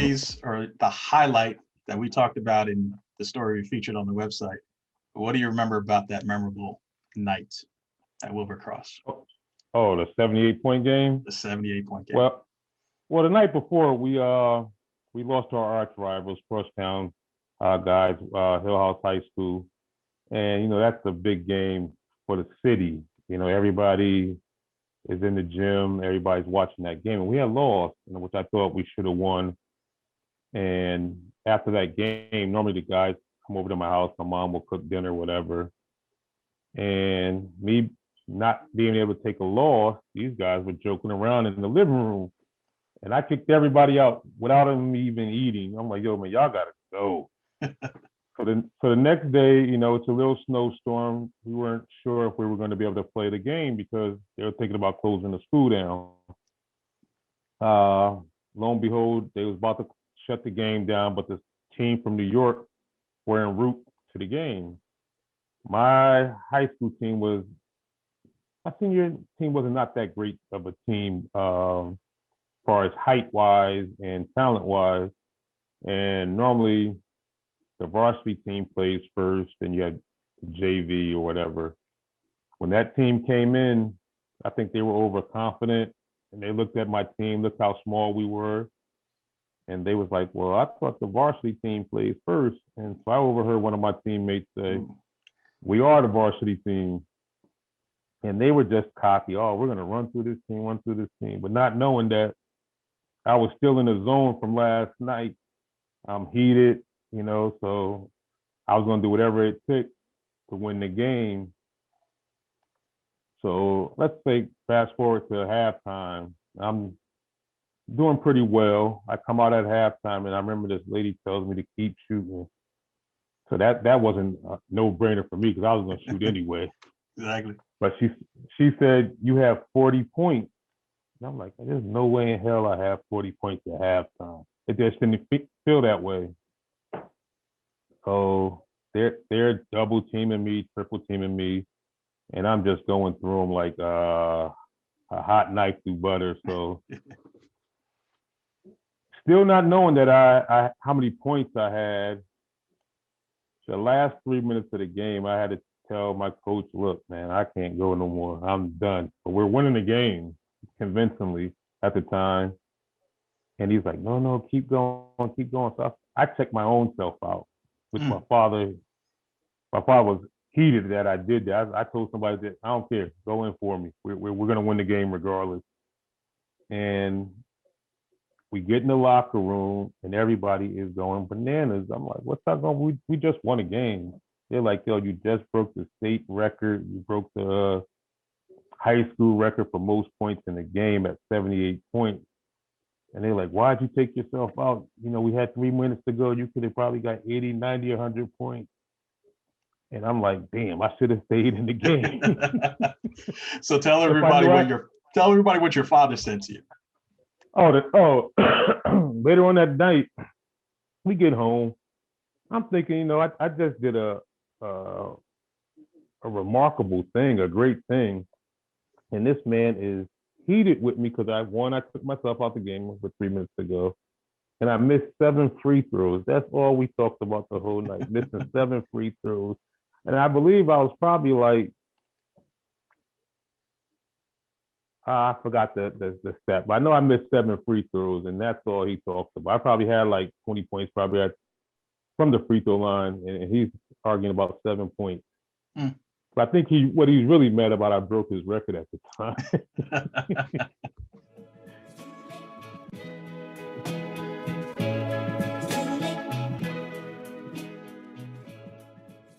memories or the highlight that we talked about in the story we featured on the website? What do you remember about that memorable night at Wilbur Cross? Oh, the 78-point game? The 78-point game. Well, the night before, we lost to our arch rivals, Crosstown guys, Hill House High School. And, that's a big game for the city. Everybody is in the gym. Everybody's watching that game. And we had lost, which I thought we should have won. And after that game, normally the guys come over to my house. My mom will cook dinner, whatever. And me not being able to take a loss, these guys were joking around in the living room. And I kicked everybody out without them even eating. I'm like, yo, man, y'all got to go. So the next day, it's a little snowstorm. We weren't sure if we were going to be able to play the game because they were thinking about closing the school down. Lo and behold, they was about to shut the game down, but the team from New York were en route to the game. My high school team my senior team was not that great of a team as far as height-wise and talent-wise. And normally, the varsity team plays first, and you had JV or whatever. When that team came in, I think they were overconfident, and they looked at my team, looked how small we were, and they was like, well, I thought the varsity team plays first. And so I overheard one of my teammates say, we are the varsity team. And they were just cocky. Oh, we're going to run through this team, but not knowing that I was still in the zone from last night. I'm heated, so I was going to do whatever it took to win the game. So let's say fast forward to halftime. I'm doing pretty well. I come out at halftime, and I remember this lady tells me to keep shooting. So that wasn't a no-brainer for me because I was going to shoot anyway. Exactly. But she said, you have 40 points. And I'm like, there's no way in hell I have 40 points at halftime. It just didn't feel that way. So they're double teaming me, triple teaming me, and I'm just going through them like a hot knife through butter. So still not knowing that I how many points I had. The last 3 minutes of the game, I had to tell my coach, look, man, I can't go no more. I'm done. But we're winning the game convincingly at the time. And he's like, no, keep going. So I checked my own self out, which my father was heated that I did that. I told somebody that I don't care, go in for me. We're going to win the game regardless. And we get in the locker room and everybody is going bananas. I'm like, what's up? We just won a game. They're like, yo, you just broke the state record. You broke the high school record for most points in the game at 78 points. And they're like, why'd you take yourself out? We had 3 minutes to go. You could have probably got 80, 90, 100 points. And I'm like, damn, I should have stayed in the game. So tell everybody what your father said to you. Later on that night, we get home. I'm thinking, I just did a remarkable thing, a great thing. And this man is heated with me because I took myself out the game with 3 minutes to go. And I missed 7 free throws. That's all we talked about the whole night, missing 7 free throws. And I believe I was probably like, I forgot the stat, but I know I missed 7 free throws, and that's all he talked about. I probably had like 20 points from the free throw line, and he's arguing about 7 points. But I think what he's really mad about, I broke his record at the time.